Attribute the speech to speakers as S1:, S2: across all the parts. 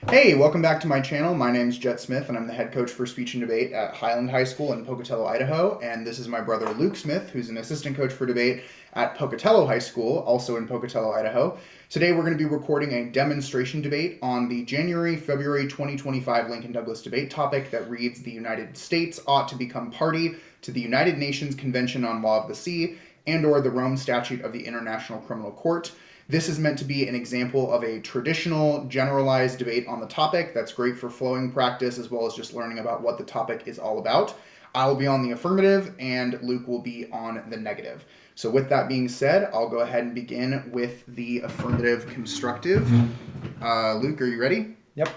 S1: Hey, welcome back to my channel. My name's Jet Smith, and I'm the head coach for speech and debate at Highland High School in Pocatello, Idaho. And this is my brother Luke Smith, who's an assistant coach for debate at Pocatello High School, also in Pocatello, Idaho. Today, we're going to be recording a demonstration debate on the January-February 2025 Lincoln-Douglas debate topic that reads, "The United States ought to become party to the United Nations Convention on Law of the Sea and/or the Rome Statute of the International Criminal Court." This is meant to be an example of a traditional, generalized debate on the topic that's great for flowing practice as well as just learning about what the topic is all about. I will be on the affirmative and Luke will be on the negative. So with that being said, I'll go ahead and begin with the affirmative constructive. Luke, are you ready?
S2: Yep.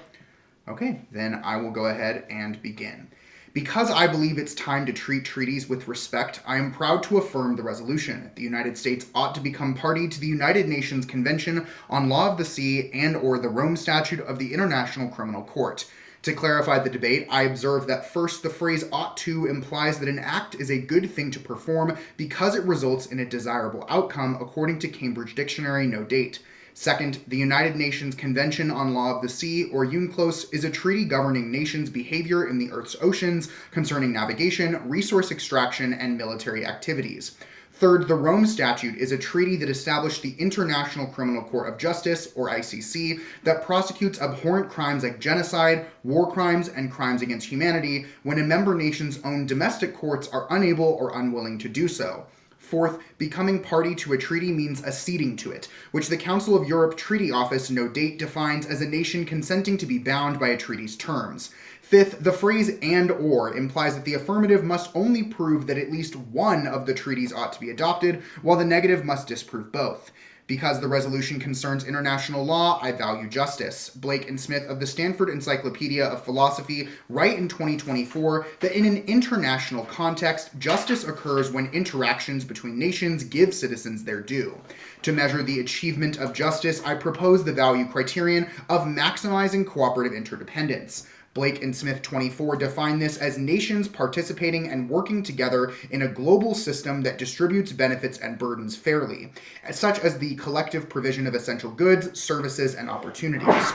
S1: Okay, then I will go ahead and begin. Because I believe it's time to treat treaties with respect, I am proud to affirm the resolution. The United States ought to become party to the United Nations Convention on Law of the Sea and/or the Rome Statute of the International Criminal Court. To clarify the debate, I observe that first, the phrase ought to implies that an act is a good thing to perform because it results in a desirable outcome, according to Cambridge Dictionary, no date. Second, the United Nations Convention on Law of the Sea, or UNCLOS, is a treaty governing nations' behavior in the Earth's oceans concerning navigation, resource extraction, and military activities. Third, the Rome Statute is a treaty that established the International Criminal Court of Justice, or ICC, that prosecutes abhorrent crimes like genocide, war crimes, and crimes against humanity when a member nation's own domestic courts are unable or unwilling to do so. Fourth, becoming party to a treaty means acceding to it, which the Council of Europe Treaty Office, no date, defines as a nation consenting to be bound by a treaty's terms. Fifth, the phrase and/or implies that the affirmative must only prove that at least one of the treaties ought to be adopted, while the negative must disprove both. Because the resolution concerns international law, I value justice. Blake and Smith of the Stanford Encyclopedia of Philosophy write in 2024 that in an international context, justice occurs when interactions between nations give citizens their due. To measure the achievement of justice, I propose the value criterion of maximizing cooperative interdependence. Blake and Smith 24 define this as nations participating and working together in a global system that distributes benefits and burdens fairly, such as the collective provision of essential goods, services, and opportunities.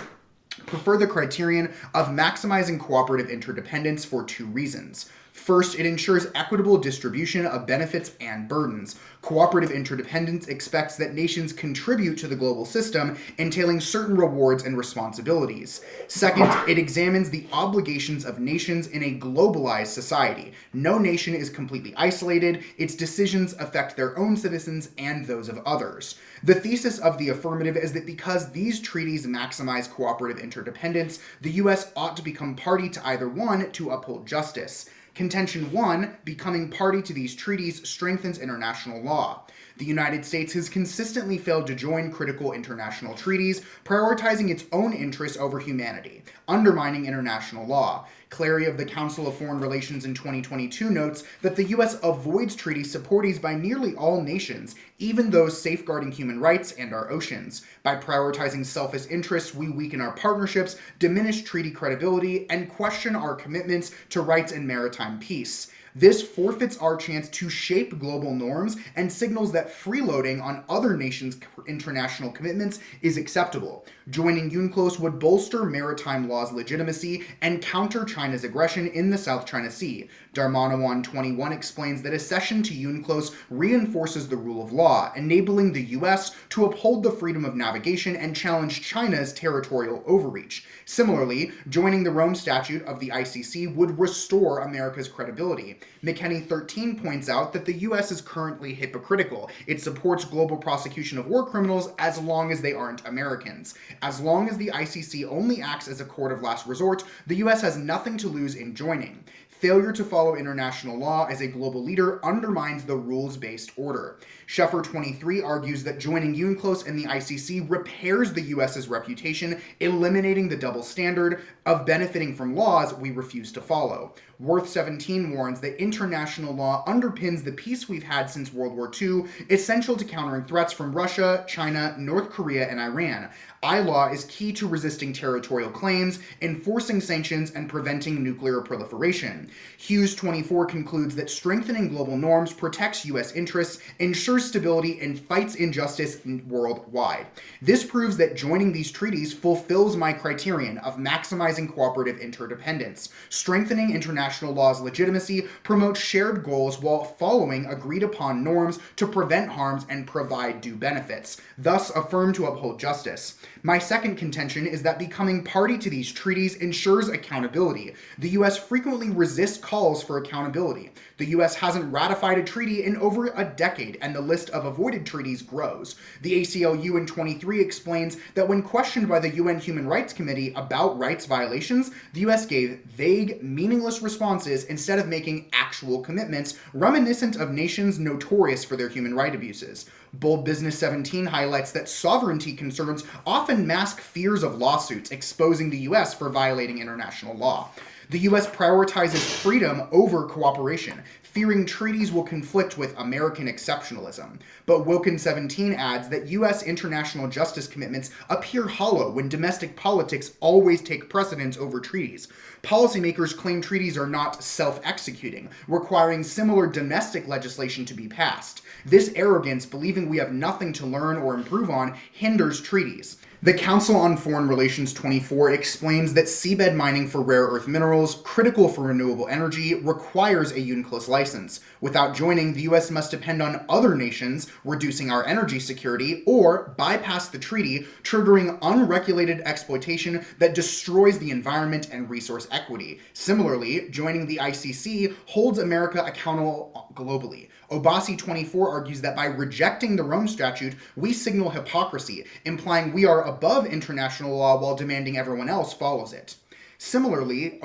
S1: Prefer the criterion of maximizing cooperative interdependence for two reasons. First, it ensures equitable distribution of benefits and burdens. Cooperative interdependence expects that nations contribute to the global system, entailing certain rewards and responsibilities. Second, it examines the obligations of nations in a globalized society. No nation is completely isolated. Its decisions affect their own citizens and those of others. The thesis of the affirmative is that because these treaties maximize cooperative interdependence, the U.S. ought to become party to either one to uphold justice. Contention 1, becoming party to these treaties strengthens international law. The United States has consistently failed to join critical international treaties, prioritizing its own interests over humanity, undermining international law. Clary of the Council of Foreign Relations in 2022 notes that the U.S. avoids treaty supportees by nearly all nations, even those safeguarding human rights and our oceans. By prioritizing selfish interests, we weaken our partnerships, diminish treaty credibility, and question our commitments to rights and maritime peace. This forfeits our chance to shape global norms and signals that freeloading on other nations' international commitments is acceptable. Joining UNCLOS would bolster maritime law's legitimacy and counter China's aggression in the South China Sea. Darmanawan 21 explains that accession to UNCLOS reinforces the rule of law, enabling the U.S. to uphold the freedom of navigation and challenge China's territorial overreach. Similarly, joining the Rome Statute of the ICC would restore America's credibility. McKinney 13 points out that the U.S. is currently hypocritical. It supports global prosecution of war criminals as long as they aren't Americans. As long as the ICC only acts as a court of last resort, the U.S. has nothing to lose in joining. Failure to follow international law as a global leader undermines the rules-based order. Sheffer 23 argues that joining UNCLOS and the ICC repairs the U.S.'s reputation, eliminating the double standard of benefiting from laws we refuse to follow. Worth 17 warns that international law underpins the peace we've had since World War II, essential to countering threats from Russia, China, North Korea, and Iran. I-law is key to resisting territorial claims, enforcing sanctions, and preventing nuclear proliferation. Hughes 24 concludes that strengthening global norms protects U.S. interests, ensures stability, and fights injustice worldwide. This proves that joining these treaties fulfills my criterion of maximizing cooperative interdependence. Strengthening international law's legitimacy promotes shared goals while following agreed upon norms to prevent harms and provide due benefits, thus affirm to uphold justice. My second contention is that becoming party to these treaties ensures accountability. The U.S. frequently resists calls for accountability. The U.S. hasn't ratified a treaty in over a decade, and the list of avoided treaties grows. The ACLU in 23 explains that when questioned by the UN Human Rights Committee about rights violations, the U.S. gave vague, meaningless responses instead of making actual commitments, reminiscent of nations notorious for their human rights abuses. Bold Business 17 highlights that sovereignty concerns often mask fears of lawsuits, exposing the U.S. for violating international law. The U.S. prioritizes freedom over cooperation, fearing treaties will conflict with American exceptionalism. But Wilkin 17 adds that U.S. international justice commitments appear hollow when domestic politics always take precedence over treaties. Policymakers claim treaties are not self-executing, requiring similar domestic legislation to be passed. This arrogance, believing we have nothing to learn or improve on, hinders treaties. The Council on Foreign Relations 24 explains that seabed mining for rare earth minerals, critical for renewable energy, requires a UNCLOS license. Without joining, the U.S. must depend on other nations, reducing our energy security, or bypass the treaty, triggering unregulated exploitation that destroys the environment and resource equity. Similarly, joining the ICC holds America accountable globally. Obasi 24 argues that by rejecting the Rome Statute, we signal hypocrisy, implying we are above international law while demanding everyone else follows it. Similarly,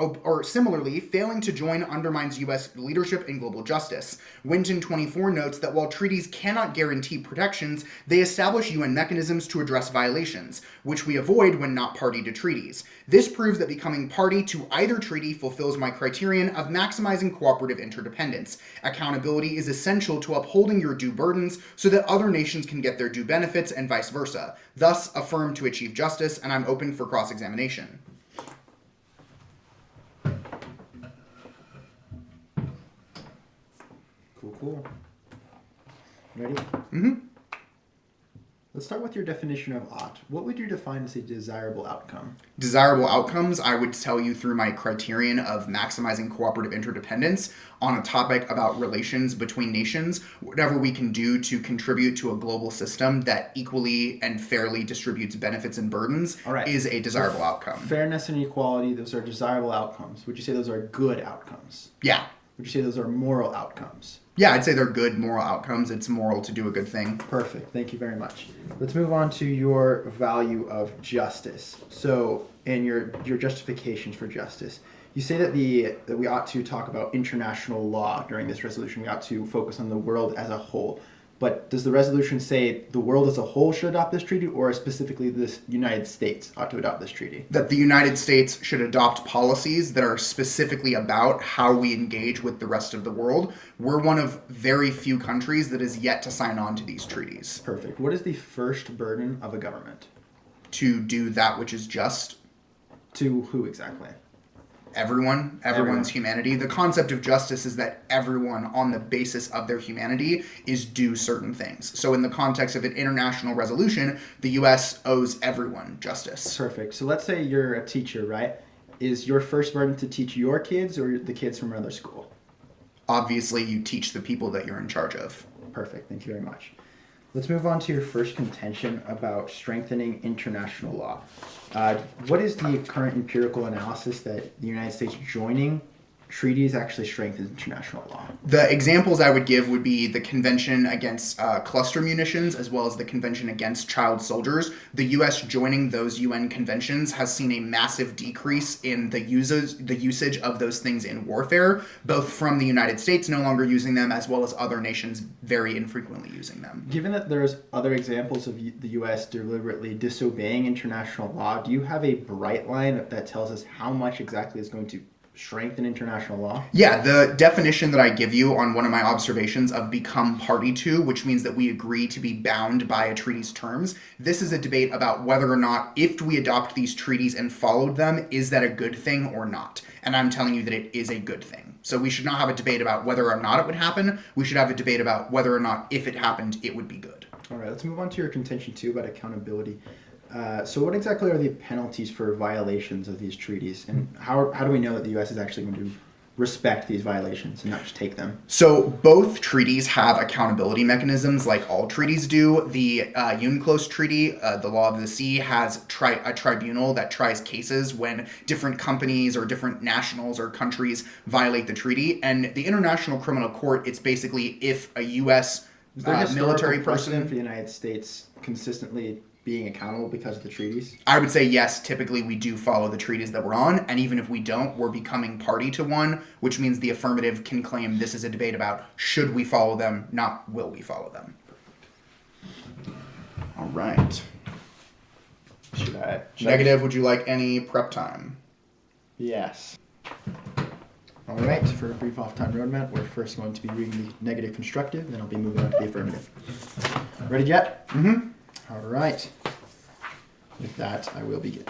S1: failing to join undermines U.S. leadership in global justice. Winton 24 notes that while treaties cannot guarantee protections, they establish UN mechanisms to address violations, which we avoid when not party to treaties. This proves that becoming party to either treaty fulfills my criterion of maximizing cooperative interdependence. Accountability is essential to upholding your due burdens so that other nations can get their due benefits and vice versa. Thus, affirm to achieve justice, and I'm open for cross-examination.
S2: Cool. Ready?
S1: Mm-hmm.
S2: Let's start with your definition of ought. What would you define as a desirable outcome?
S1: Desirable outcomes, I would tell you through my criterion of maximizing cooperative interdependence on a topic about relations between nations. Whatever we can do to contribute to a global system that equally and fairly distributes benefits and burdens is a desirable outcome.
S2: Fairness and equality, those are desirable outcomes. Would you say those are good outcomes?
S1: Yeah.
S2: Would you say those are moral outcomes?
S1: Yeah, I'd say they're good moral outcomes. It's moral to do a good thing.
S2: Perfect. Thank you very much. Let's move on to your value of justice. So, in your justifications for justice, you say that we ought to talk about international law during this resolution. We ought to focus on the world as a whole. But does the resolution say the world as a whole should adopt this treaty, or specifically this United States ought to adopt this treaty?
S1: That the United States should adopt policies that are specifically about how we engage with the rest of the world. We're one of very few countries that is yet to sign on to these treaties.
S2: Perfect. What is the first burden of a government?
S1: To do that which is just.
S2: To who exactly?
S1: Everyone's humanity. The concept of justice is that everyone, on the basis of their humanity, is due certain things. So in the context of an international resolution, the U.S. owes everyone justice.
S2: Perfect. So let's say you're a teacher, right? Is your first burden to teach your kids or the kids from another school?
S1: Obviously, you teach the people that you're in charge of.
S2: Perfect. Thank you very much. Let's move on to your first contention about strengthening international law. What is the current empirical analysis that the United States joining treaties actually strengthens international law?
S1: The examples I would give would be the Convention Against Cluster Munitions, as well as the Convention Against Child Soldiers. The U.S. joining those UN conventions has seen a massive decrease in the usage of those things in warfare, both from the United States no longer using them, as well as other nations very infrequently using them.
S2: Given that there's other examples of the U.S. deliberately disobeying international law, do you have a bright line that tells us how much exactly is going to strengthen international law?
S1: Yeah, the definition that I give you on one of my observations of become party to, which means that we agree to be bound by a treaty's terms, this is a debate about whether or not, if we adopt these treaties and followed them, is that a good thing or not? And I'm telling you that it is a good thing. So we should not have a debate about whether or not it would happen. We should have a debate about whether or not, if it happened, it would be good.
S2: All right, let's move on to your contention too about accountability. So what exactly are the penalties for violations of these treaties, and how do we know that the U.S. is actually going to respect these violations and not just take them?
S1: So both treaties have accountability mechanisms like all treaties do. The UNCLOS Treaty, the Law of the Sea, has a tribunal that tries cases when different companies or different nationals or countries violate the treaty. And the International Criminal Court, it's basically if a U.S.
S2: Is there a
S1: military
S2: precedent
S1: person
S2: for the United States consistently being accountable because of the treaties?
S1: I would say yes, typically we do follow the treaties that we're on, and even if we don't, we're becoming party to one, which means the affirmative can claim this is a debate about should we follow them, not will we follow them. All right.
S2: Should
S1: Negative, would you like any prep time?
S2: Yes. All right, for a brief off-time roadmap, we're first going to be reading the negative constructive, then I'll be moving on to the affirmative. Ready yet?
S1: Mm-hmm.
S2: All right. With that, I will begin.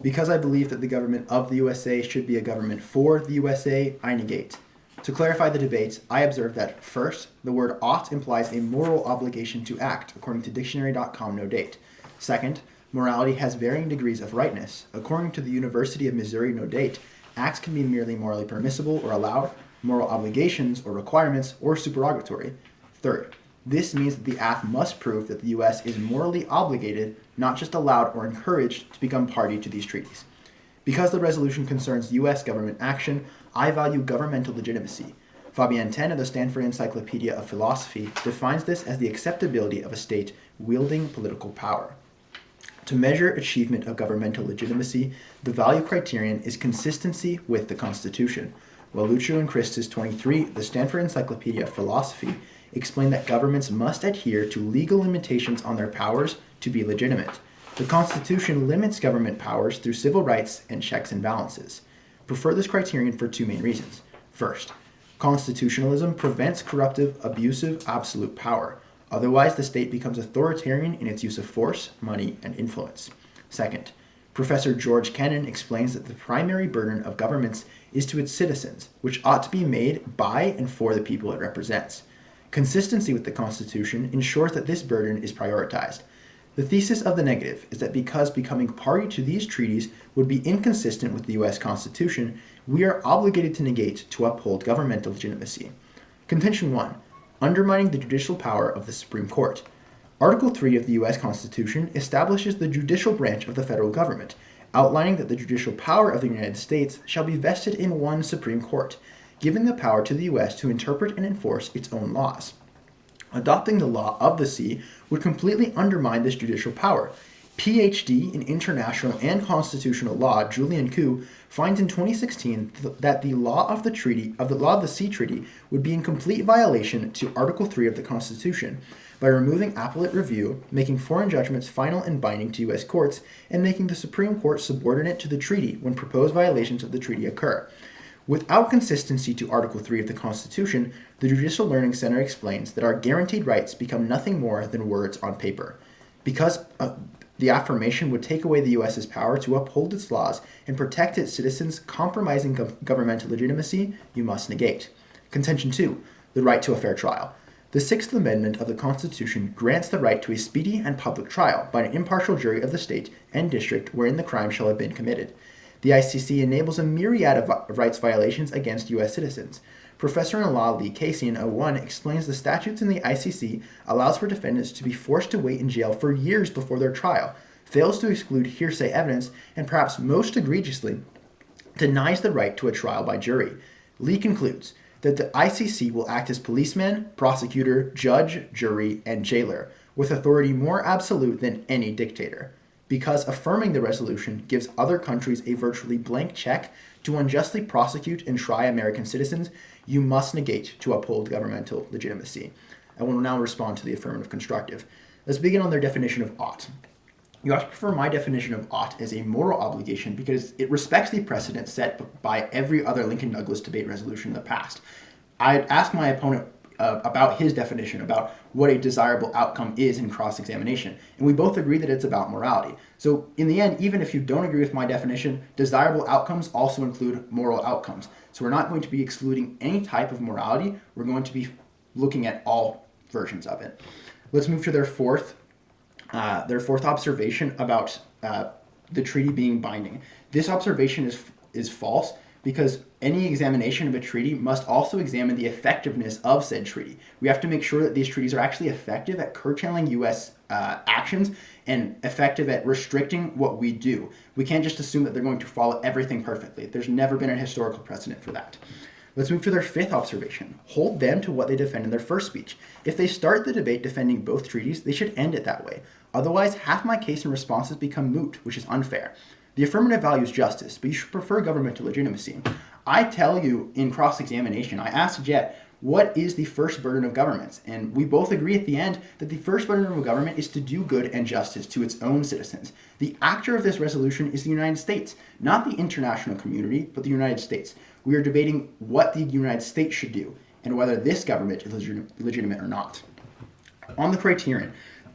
S2: Because I believe that the government of the USA should be a government for the USA, I negate. To clarify the debate, I observe that, first, the word ought implies a moral obligation to act, according to dictionary.com no date. Second, morality has varying degrees of rightness. According to the University of Missouri no date, acts can be merely morally permissible or allowed, moral obligations or requirements, or supererogatory. Third, this means that the act must prove that the U.S. is morally obligated, not just allowed or encouraged, to become party to these treaties. Because the resolution concerns U.S. government action, I value governmental legitimacy. Fabienne 10 of the Stanford Encyclopedia of Philosophy defines this as the acceptability of a state wielding political power. To measure achievement of governmental legitimacy, the value criterion is consistency with the Constitution. While Lucio and Christus 23, the Stanford Encyclopedia of Philosophy, explain that governments must adhere to legal limitations on their powers to be legitimate. The Constitution limits government powers through civil rights and checks and balances. Prefer this criterion for two main reasons. First, constitutionalism prevents corruptive, abusive, absolute power. Otherwise, the state becomes authoritarian in its use of force, money, and influence. Second, Professor George Kennan explains that the primary burden of governments is to its citizens, which ought to be made by and for the people it represents. Consistency with the Constitution ensures that this burden is prioritized. The thesis of the negative is that because becoming party to these treaties would be inconsistent with the U.S. Constitution, we are obligated to negate to uphold governmental legitimacy. Contention 1. Undermining the judicial power of the Supreme Court. Article 3 of the U.S. Constitution establishes the judicial branch of the federal government, outlining that the judicial power of the United States shall be vested in one Supreme Court, giving the power to the U.S. to interpret and enforce its own laws. Adopting the law of the sea would completely undermine this judicial power. PhD in international and constitutional law, Julian Koo, finds in 2016 that the law of the Sea Treaty would be in complete violation to Article 3 of the Constitution by removing appellate review, making foreign judgments final and binding to U.S. courts, and making the Supreme Court subordinate to the treaty when proposed violations of the treaty occur. Without consistency to Article 3 of the Constitution, the Judicial Learning Center explains that our guaranteed rights become nothing more than words on paper. Because the affirmation would take away the U.S.'s power to uphold its laws and protect its citizens, compromising governmental legitimacy, you must negate. Contention 2, the right to a fair trial. The Sixth Amendment of the Constitution grants the right to a speedy and public trial by an impartial jury of the state and district wherein the crime shall have been committed. The ICC enables a myriad of rights violations against U.S. citizens. Professor in law Lee Casey in 01 explains the statutes in the ICC allows for defendants to be forced to wait in jail for years before their trial, fails to exclude hearsay evidence, and perhaps most egregiously, denies the right to a trial by jury. Lee concludes that the ICC will act as policeman, prosecutor, judge, jury, and jailer, with authority more absolute than any dictator. Because affirming the resolution gives other countries a virtually blank check to unjustly prosecute and try American citizens, you must negate to uphold governmental legitimacy. I will now respond to the affirmative constructive. Let's begin on their definition of ought. You ought to prefer my definition of ought as a moral obligation because it respects the precedent set by every other Lincoln-Douglas debate resolution in the past. I'd ask my opponent about his definition, about what a desirable outcome is in cross-examination. And we both agree that it's about morality. So in the end, even if you don't agree with my definition, desirable outcomes also include moral outcomes. So we're not going to be excluding any type of morality. We're going to be looking at all versions of it. Let's move to their fourth observation about the treaty being binding. This observation is false because any examination of a treaty must also examine the effectiveness of said treaty. We have to make sure that these treaties are actually effective at curtailing U.S. Actions and effective at restricting what we do. We can't just assume that they're going to follow everything perfectly. There's never been a historical precedent for that. Let's move to their fifth observation. Hold them to what they defend in their first speech. If they start the debate defending both treaties, they should end it that way. Otherwise, half my case and responses become moot, which is unfair. The affirmative values justice, but you should prefer governmental legitimacy. I tell you in cross-examination, I asked Jet, what is the first burden of governments? And we both agree at the end that the first burden of a government is to do good and justice to its own citizens. The actor of this resolution is the United States, not the international community, but the United States. We are debating what the United States should do and whether this government is legitimate or not. On the criterion,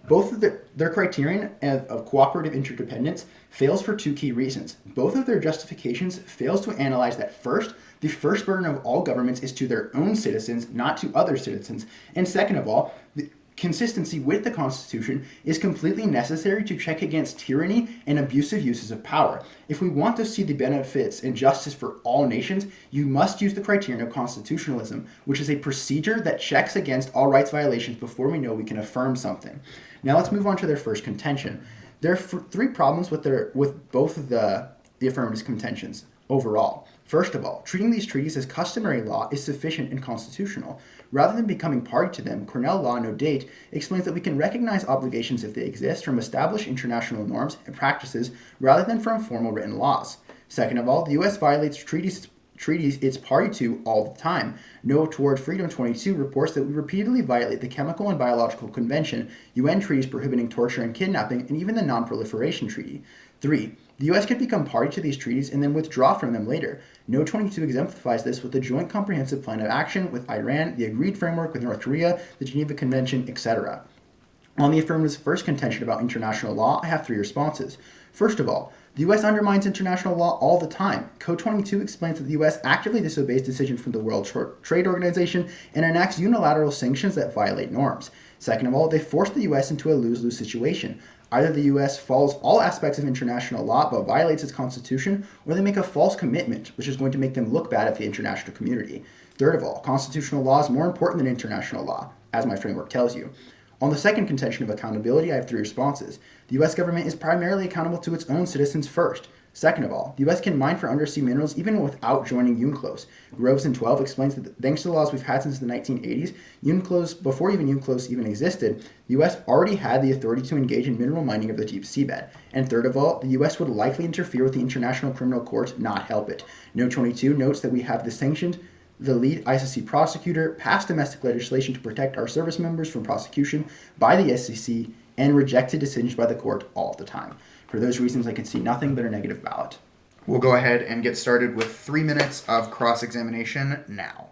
S2: both of their criterion of cooperative interdependence fails for two key reasons. Both of their justifications fails to analyze that first, the first burden of all governments is to their own citizens, not to other citizens. And second of all, the consistency with the Constitution is completely necessary to check against tyranny and abusive uses of power. If we want to see the benefits and justice for all nations, you must use the criterion of constitutionalism, which is a procedure that checks against all rights violations before we know we can affirm something. Now let's move on to their first contention. There are three problems with both of the affirmative contentions overall. First of all, treating these treaties as customary law is sufficient and constitutional. Rather than becoming party to them, Cornell Law No. Date explains that we can recognize obligations if they exist from established international norms and practices rather than from formal written laws. Second of all, the U.S. violates treaties it's party to all the time. No Toward Freedom 22 reports that we repeatedly violate the Chemical and Biological Convention, UN treaties prohibiting torture and kidnapping, and even the Non-Proliferation Treaty. 3. The U.S. could become party to these treaties and then withdraw from them later. No 22 exemplifies this with the Joint Comprehensive Plan of Action with Iran, the Agreed Framework with North Korea, the Geneva Convention, etc. On the affirmative's first contention about international law, I have three responses. First of all, the U.S. undermines international law all the time. Code 22 explains that the U.S. actively disobeys decisions from the World Trade Organization and enacts unilateral sanctions that violate norms. Second of all, they force the U.S. into a lose-lose situation. Either the U.S. follows all aspects of international law but violates its constitution, or they make a false commitment, which is going to make them look bad at the international community. Third of all, constitutional law is more important than international law, as my framework tells you. On the second contention of accountability, I have three responses. The U.S. government is primarily accountable to its own citizens first. Second of all, the U.S. can mine for undersea minerals even without joining UNCLOS. Groves and 12 explains that thanks to the laws we've had since the 1980s, UNCLOS, before UNCLOS even existed, the U.S. already had the authority to engage in mineral mining of the deep seabed. And third of all, the U.S. would likely interfere with the International Criminal Court, not help it. No 22 notes that we have sanctioned the lead ICC prosecutor, passed domestic legislation to protect our service members from prosecution by the SEC, and rejected decisions by the court all the time. For those reasons, I can see nothing but a negative ballot.
S1: We'll go ahead and get started with 3 minutes of cross-examination now.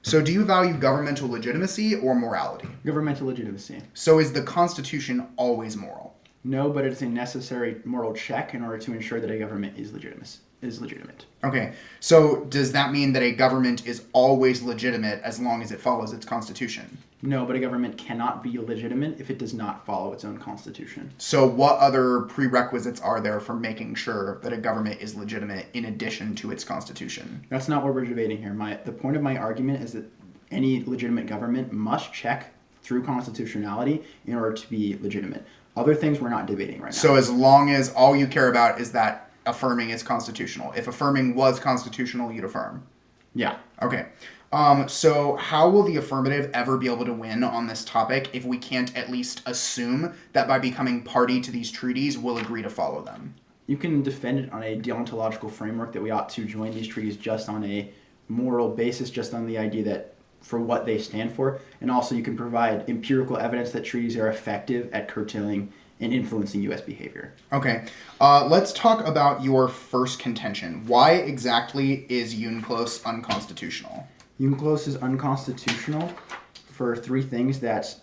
S1: So do you value governmental legitimacy or morality?
S2: Governmental legitimacy.
S1: So is the Constitution always moral?
S2: No, but it's a necessary moral check in order to ensure that a government is legitimate.
S1: Okay, so does that mean that a government is always legitimate as long as it follows its constitution?
S2: No, but a government cannot be legitimate if it does not follow its own constitution.
S1: So what other prerequisites are there for making sure that a government is legitimate in addition to its constitution?
S2: That's not what we're debating here. The point of my argument is that any legitimate government must check through constitutionality in order to be legitimate. Other things we're not debating right now.
S1: So as long as all you care about is that affirming is constitutional. If affirming was constitutional, you'd affirm.
S2: Yeah.
S1: Okay. So how will the affirmative ever be able to win on this topic if we can't at least assume that by becoming party to these treaties, we'll agree to follow them?
S2: You can defend it on a deontological framework that we ought to join these treaties just on a moral basis, just on the idea that for what they stand for. And also you can provide empirical evidence that treaties are effective at curtailing in influencing U.S. behavior.
S1: Okay. Let's talk about your first contention. Why exactly is UNCLOS unconstitutional?
S2: UNCLOS is unconstitutional for three things that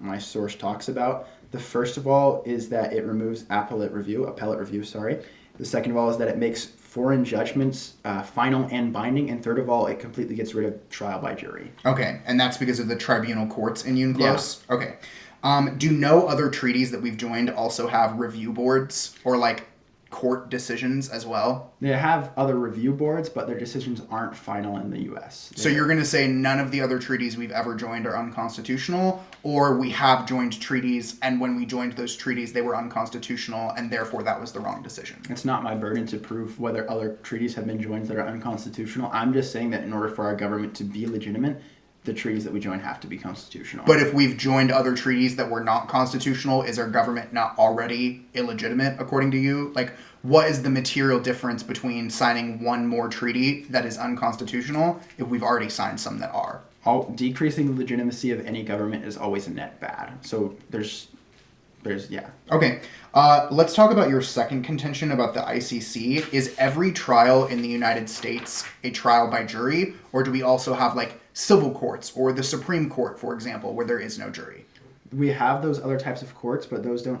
S2: my source talks about. The first of all is that it removes appellate review. The second of all is that it makes foreign judgments final and binding. And third of all, it completely gets rid of trial by jury.
S1: Okay, and that's because of the tribunal courts in UNCLOS? Yeah. Okay. Do no other treaties that we've joined also have review boards or like court decisions as well?
S2: They have other review boards, but their decisions aren't final in the U.S.
S1: So you're going to say none of the other treaties we've ever joined are unconstitutional, or we have joined treaties and when we joined those treaties they were unconstitutional and therefore that was the wrong decision?
S2: It's not my burden to prove whether other treaties have been joined that are unconstitutional. I'm just saying that in order for our government to be legitimate, the treaties that we join have to be constitutional.
S1: But if we've joined other treaties that were not constitutional, is our government not already illegitimate, according to you? Like, what is the material difference between signing one more treaty that is unconstitutional if we've already signed some that are?
S2: Decreasing the legitimacy of any government is always a net bad. So there's yeah.
S1: Okay. Let's talk about your second contention about the ICC. Is every trial in the United States a trial by jury, or do we also have like civil courts or the Supreme Court, for example, where there is no jury?
S2: We have those other types of courts, but those don't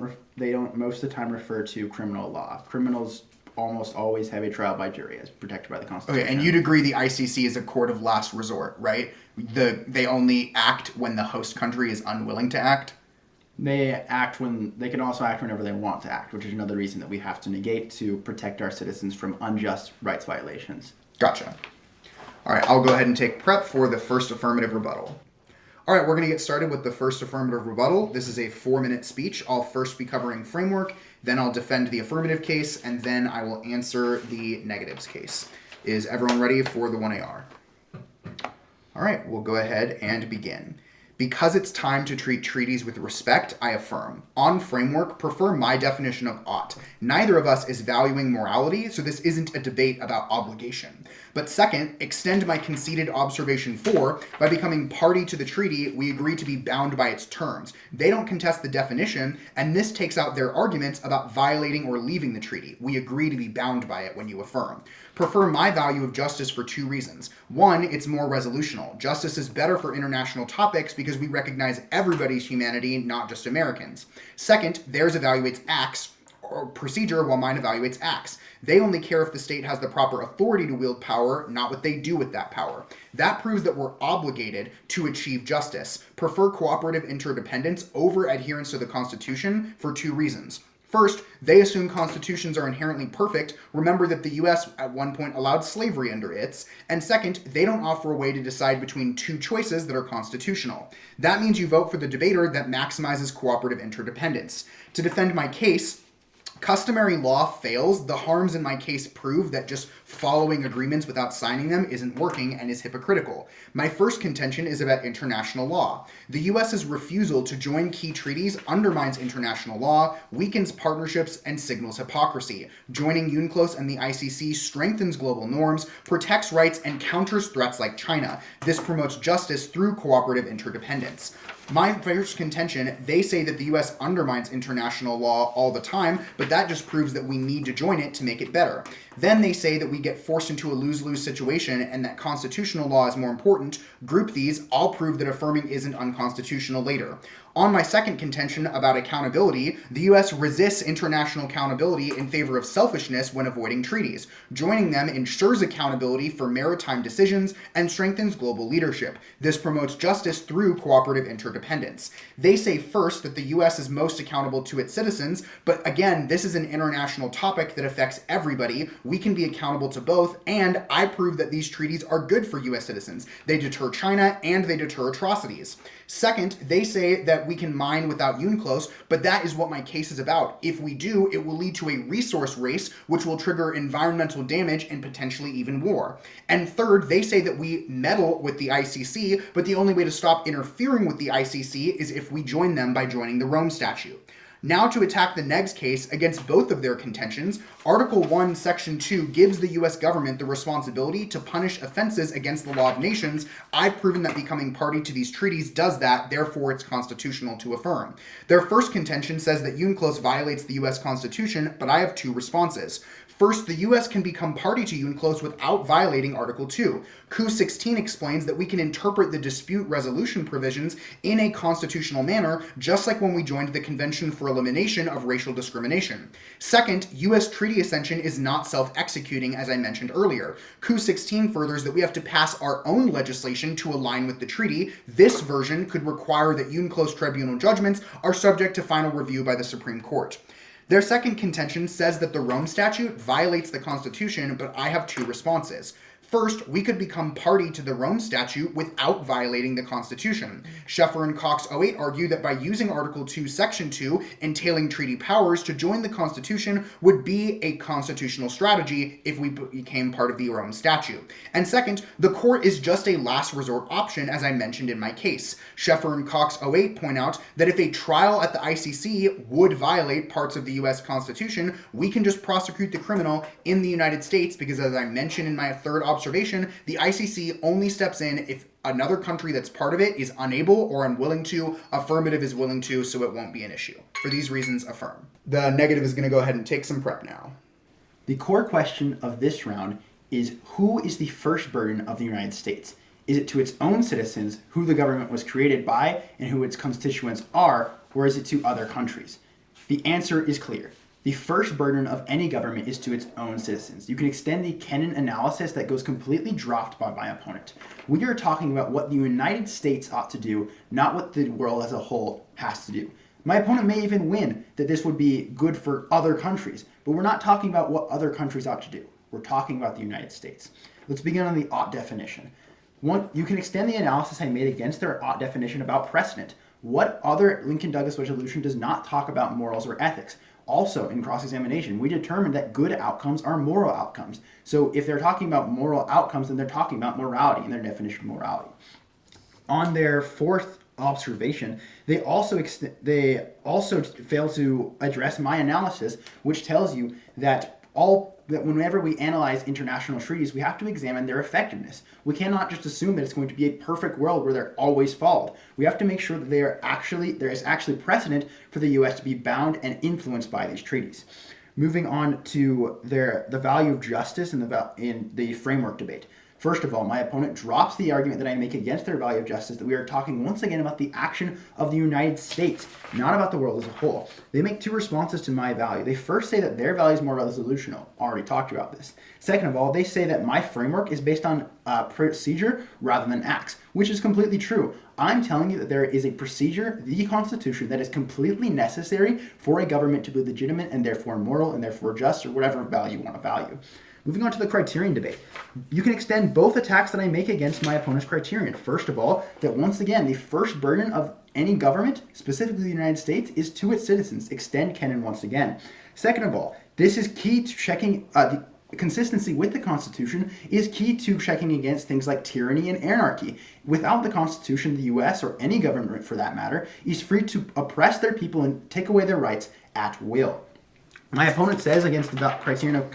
S2: most of the time refer to criminal law. Criminals almost always have a trial by jury as protected by the Constitution.
S1: Okay, and you'd agree the ICC is a court of last resort, right? They only act when the host country is unwilling to act?
S2: They can also act whenever they want to act, which is another reason that we have to negate to protect our citizens from unjust rights violations.
S1: Gotcha. All right, I'll go ahead and take prep for the first affirmative rebuttal. All right, we're going to get started with the first affirmative rebuttal. This is a 4-minute speech. I'll first be covering framework, then I'll defend the affirmative case, and then I will answer the negatives case. Is everyone ready for the 1AR? All right, we'll go ahead and begin. Because it's time to treat treaties with respect, I affirm. On framework, prefer my definition of ought. Neither of us is valuing morality, so this isn't a debate about obligation. But second, extend my conceded observation 4, by becoming party to the treaty, we agree to be bound by its terms. They don't contest the definition, and this takes out their arguments about violating or leaving the treaty. We agree to be bound by it when you affirm. Prefer my value of justice for 2 reasons. 1, it's more resolutional. Justice is better for international topics because we recognize everybody's humanity, not just Americans. Second, theirs evaluates acts or procedure while mine evaluates acts. They only care if the state has the proper authority to wield power, not what they do with that power. That proves that we're obligated to achieve justice. Prefer cooperative interdependence over adherence to the Constitution for 2 reasons. First, they assume constitutions are inherently perfect. Remember that the U.S. at one point allowed slavery under its. And second, they don't offer a way to decide between 2 choices that are constitutional. That means you vote for the debater that maximizes cooperative interdependence. To defend my case, customary law fails. The harms in my case prove that just following agreements without signing them isn't working and is hypocritical. My first contention is about international law. The U.S.'s refusal to join key treaties undermines international law, weakens partnerships, and signals hypocrisy. Joining UNCLOS and the ICC strengthens global norms, protects rights, and counters threats like China. This promotes justice through cooperative interdependence. My first contention, they say that the U.S. undermines international law all the time, but that just proves that we need to join it to make it better. Then they say that we get forced into a lose-lose situation and that constitutional law is more important. Group these, I'll prove that affirming isn't unconstitutional later. On my second contention about accountability, the U.S. resists international accountability in favor of selfishness when avoiding treaties. Joining them ensures accountability for maritime decisions and strengthens global leadership. This promotes justice through cooperative interdependence. They say first that the U.S. is most accountable to its citizens, but again, this is an international topic that affects everybody. We can be accountable to both, and I prove that these treaties are good for U.S. citizens. They deter China and they deter atrocities. Second, they say that we can mine without UNCLOS, but that is what my case is about. If we do, it will lead to a resource race, which will trigger environmental damage and potentially even war. And third, they say that we meddle with the ICC, but the only way to stop interfering with the ICC is if we join them by joining the Rome Statute. Now to attack the next case against both of their contentions, Article 1, Section 2 gives the U.S. government the responsibility to punish offenses against the law of nations. I've proven that becoming party to these treaties does that, therefore it's constitutional to affirm. Their first contention says that UNCLOS violates the U.S. Constitution, but I have two responses. First, the U.S. can become party to UNCLOS without violating Article 2. Coup 16 explains that we can interpret the dispute resolution provisions in a constitutional manner, just like when we joined the Convention for Elimination of Racial Discrimination. Second, U.S. treaty ascension is not self-executing, as I mentioned earlier. Coup 16 furthers that we have to pass our own legislation to align with the treaty. This version could require that UNCLOS tribunal judgments are subject to final review by the Supreme Court. Their second contention says that the Rome Statute violates the Constitution, but I have two responses. First, we could become party to the Rome Statute without violating the Constitution. Sheffer and Cox 08 argue that by using Article 2, Section 2, entailing treaty powers to join the Constitution would be a constitutional strategy if we became part of the Rome Statute. And second, the court is just a last resort option, as I mentioned in my case. Sheffer and Cox 08 point out that if a trial at the ICC would violate parts of the U.S. Constitution, we can just prosecute the criminal in the United States because, as I mentioned in my third observation, the ICC only steps in if another country that's part of it is unable or unwilling to. Affirmative is willing to, so it won't be an issue. For these reasons, affirm. The negative is going to go ahead and take some prep now.
S2: The core question of this round is, who is the first burden of the United States? Is it to its own citizens, who the government was created by and who its constituents are, or is it to other countries? The answer is clear. The first burden of any government is to its own citizens. You can extend the Kennan analysis that goes completely dropped by my opponent. We are talking about what the United States ought to do, not what the world as a whole has to do. My opponent may even win that this would be good for other countries, but we're not talking about what other countries ought to do. We're talking about the United States. Let's begin on the ought definition. One, you can extend the analysis I made against their ought definition about precedent. What other Lincoln-Douglas resolution does not talk about morals or ethics? Also, in cross-examination, we determined that good outcomes are moral outcomes. So if they're talking about moral outcomes, then they're talking about morality in their definition of morality. On their fourth observation, they also fail to address my analysis, which tells you that whenever we analyze international treaties, we have to examine their effectiveness. We cannot just assume that it's going to be a perfect world where they're always followed. We have to make sure that there is actually precedent for the U.S. to be bound and influenced by these treaties. Moving on to the value of justice in the framework debate. First of all, my opponent drops the argument that I make against their value of justice, that we are talking once again about the action of the United States, not about the world as a whole. They make two responses to my value. They first say that their value is more resolutional. Already talked about this. Second of all, they say that my framework is based on procedure rather than acts, which is completely true. I'm telling you that there is a procedure, the Constitution, that is completely necessary for a government to be legitimate and therefore moral and therefore just, or whatever value you want to value. Moving on to the criterion debate. You can extend both attacks that I make against my opponent's criterion. First of all, that once again, the first burden of any government, specifically the United States, is to its citizens. Extend Kennan once again. Second of all, this is key to checking the consistency with the Constitution is key to checking against things like tyranny and anarchy. Without the Constitution, the U.S., or any government for that matter, is free to oppress their people and take away their rights at will. My opponent says against the criterion of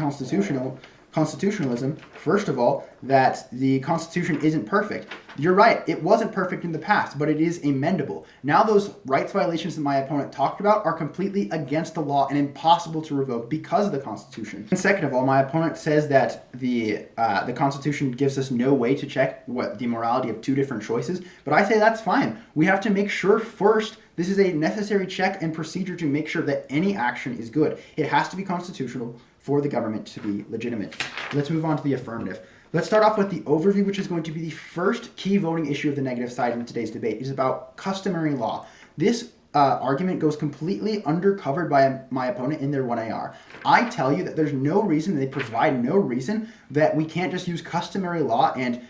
S2: constitutionalism, first of all, that the Constitution isn't perfect. You're right, it wasn't perfect in the past, but it is amendable. Now those rights violations that my opponent talked about are completely against the law and impossible to revoke because of the Constitution. And second of all, my opponent says that the Constitution gives us no way to check what the morality of two different choices, but I say that's fine. We have to make sure first this is a necessary check and procedure to make sure that any action is good. It has to be constitutional for the government to be legitimate. Let's move on to the affirmative. Let's start off with the overview, which is going to be the first key voting issue of the negative side in today's debate. It's about customary law. This argument goes completely undercovered by my opponent in their 1AR. I tell you that there's no reason, they provide no reason that we can't just use customary law and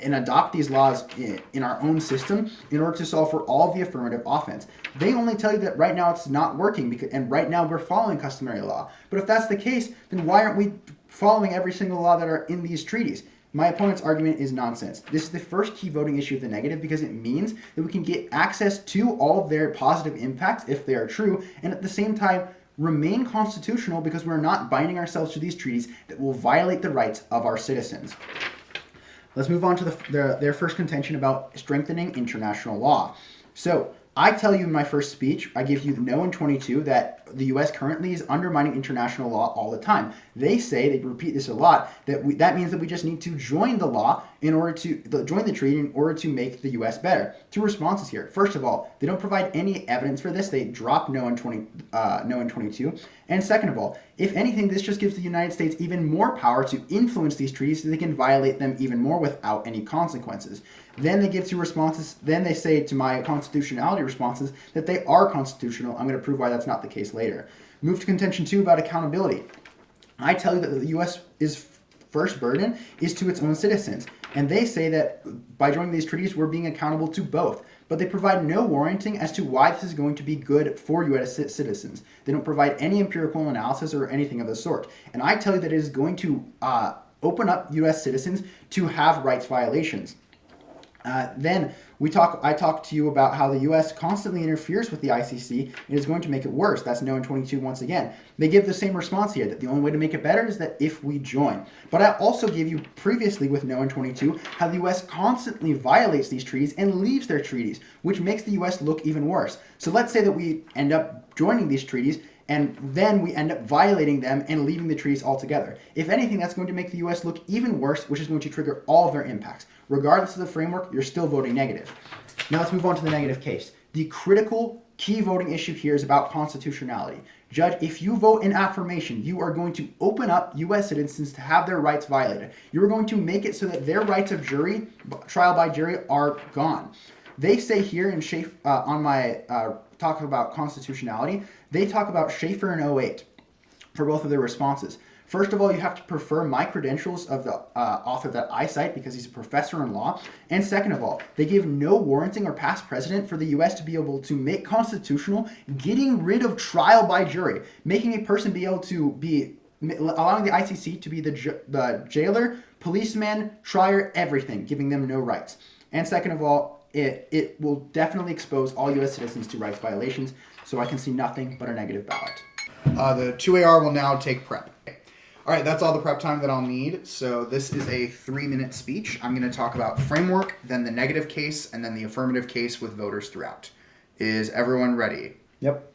S2: adopt these laws in our own system in order to solve for all of the affirmative offense. They only tell you that right now it's not working, and right now we're following customary law. But if that's the case, then why aren't we following every single law that are in these treaties? My opponent's argument is nonsense. This is the first key voting issue of the negative because it means that we can get access to all of their positive impacts if they are true, and at the same time remain constitutional because we're not binding ourselves to these treaties that will violate the rights of our citizens. Let's move on to their first contention about strengthening international law. So I tell you in my first speech, I give you the no in 22 that the U.S. currently is undermining international law all the time. They say, they repeat this a lot, that means that we just need to join the law in order to join the treaty in order to make the U.S. better. Two responses here. First of all, they don't provide any evidence for this. They drop no in 22. And second of all, if anything, this just gives the United States even more power to influence these treaties so they can violate them even more without any consequences. Then they give two responses. Then they say to my constitutionality responses that they are constitutional. I'm going to prove why that's not the case later. Move to contention 2 about accountability. I tell you that the U.S.'s first burden is to its own citizens. And they say that by joining these treaties, we're being accountable to both. But they provide no warranting as to why this is going to be good for U.S. citizens. They don't provide any empirical analysis or anything of the sort. And I tell you that it is going to open up U.S. citizens to have rights violations. Then I talk to you about how the U.S. constantly interferes with the ICC and is going to make it worse. That's no in 22 once again. They give the same response here, that the only way to make it better is that if we join. But I also gave you previously with no in 22 how the U.S. constantly violates these treaties and leaves their treaties, which makes the U.S. look even worse. So let's say that we end up joining these treaties and then we end up violating them and leaving the treaties altogether. If anything, that's going to make the U.S. look even worse, which is going to trigger all of their impacts. Regardless of the framework, you're still voting negative. Now let's move on to the negative case. The critical key voting issue here is about constitutionality. Judge, if you vote in affirmation, you are going to open up U.S. citizens to have their rights violated. You are going to make it so that their rights of trial by jury are gone. They say here in on my talk about constitutionality, they talk about Schaefer and 08 for both of their responses. First of all, you have to prefer my credentials of the author that I cite because he's a professor in law. And second of all, they give no warranting or past precedent for the U.S. to be able to make constitutional getting rid of trial by jury, making a person be able to be, allowing the ICC to be the jailer, policeman, trier, everything, giving them no rights. And second of all, it will definitely expose all U.S. citizens to rights violations, so I can see nothing but a negative ballot.
S1: The 2AR will now take prep. All right, that's all the prep time that I'll need. So this is a 3-minute speech. I'm going to talk about framework, then the negative case, and then the affirmative case with voters throughout. Is everyone ready?
S2: Yep.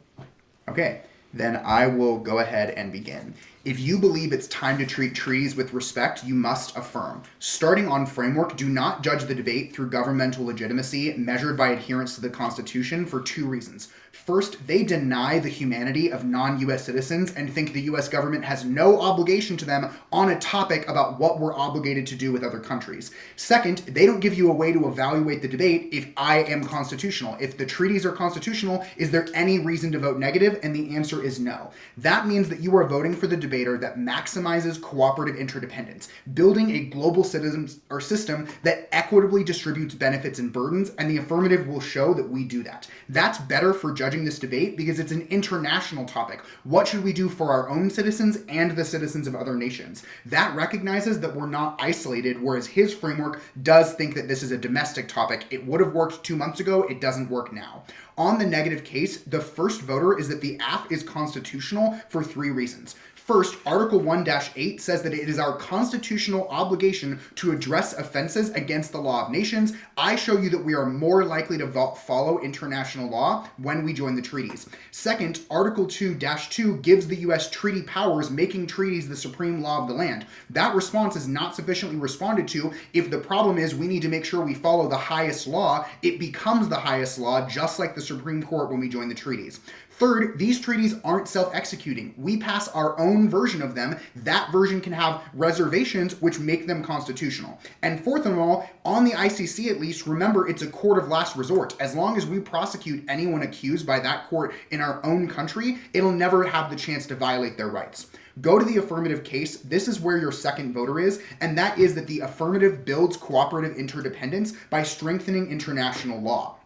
S1: Okay, then I will go ahead and begin. If you believe it's time to treat treaties with respect, you must affirm. Starting on framework, do not judge the debate through governmental legitimacy measured by adherence to the Constitution for 2 reasons. First, they deny the humanity of non-U.S. citizens and think the U.S. government has no obligation to them on a topic about what we're obligated to do with other countries. Second, they don't give you a way to evaluate the debate if I am constitutional. If the treaties are constitutional, is there any reason to vote negative? And the answer is no. That means that you are voting for the debater that maximizes cooperative interdependence, building a global system that equitably distributes benefits and burdens, and the affirmative will show that we do that. That's better for judging this debate because it's an international topic. What should we do for our own citizens and the citizens of other nations? That recognizes that we're not isolated, whereas his framework does think that this is a domestic topic. It would have worked 2 months ago. It doesn't work now. On the negative case, the first voter is that the AF is constitutional for 3 reasons. First, Article 1-8 says that it is our constitutional obligation to address offenses against the law of nations. I show you that we are more likely to follow international law when we join the treaties. Second, Article 2-2 gives the U.S. treaty powers, making treaties the supreme law of the land. That response is not sufficiently responded to. If the problem is we need to make sure we follow the highest law, it becomes the highest law, just like the Supreme Court when we join the treaties. Third, these treaties aren't self-executing. We pass our own version of them. That version can have reservations which make them constitutional. And fourth of all, on the ICC at least, remember it's a court of last resort. As long as we prosecute anyone accused by that court in our own country, it'll never have the chance to violate their rights. Go to the affirmative case. This is where your second voter is, and that is that the affirmative builds cooperative interdependence by strengthening international law.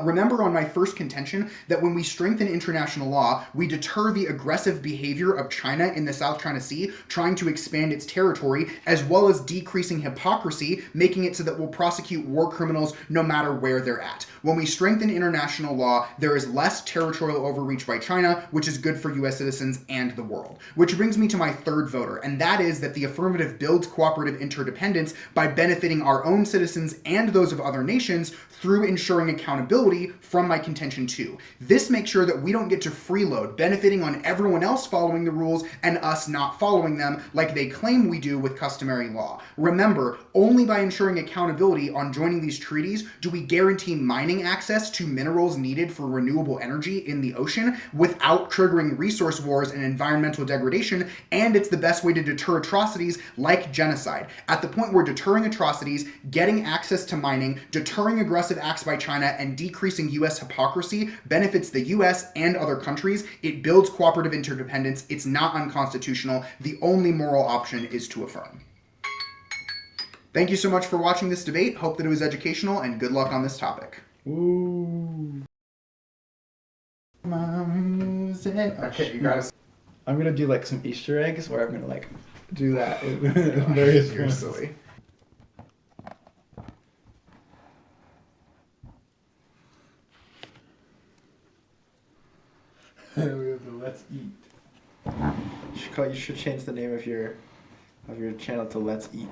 S1: Remember on my first contention that when we strengthen international law, we deter the aggressive behavior of China in the South China Sea, trying to expand its territory, as well as decreasing hypocrisy, making it so that we'll prosecute war criminals no matter where they're at. When we strengthen international law, there is less territorial overreach by China, which is good for US citizens and the world. Which brings me to my third voter, and that is that the affirmative builds cooperative interdependence by benefiting our own citizens and those of other nations through ensuring accountability from my contention 2. This makes sure that we don't get to freeload, benefiting on everyone else following the rules and us not following them like they claim we do with customary law. Remember, only by ensuring accountability on joining these treaties do we guarantee mining access to minerals needed for renewable energy in the ocean without triggering resource wars and environmental degradation, and it's the best way to deter atrocities like genocide. At the point where deterring atrocities, getting access to mining, deterring aggressive acts by China, and decreasing US hypocrisy benefits the US and other countries, it builds cooperative interdependence, it's not unconstitutional, the only moral option is to affirm. Thank you so much for watching this debate, hope that it was educational, and good luck on this topic.
S2: Ooh.
S1: Okay, you gotta...
S2: I'm gonna do like some Easter eggs where I'm gonna like do that.
S1: You're silly.
S2: We have the Let's Eat. You should change the name of your channel to Let's Eat.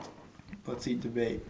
S2: Let's Eat Debate.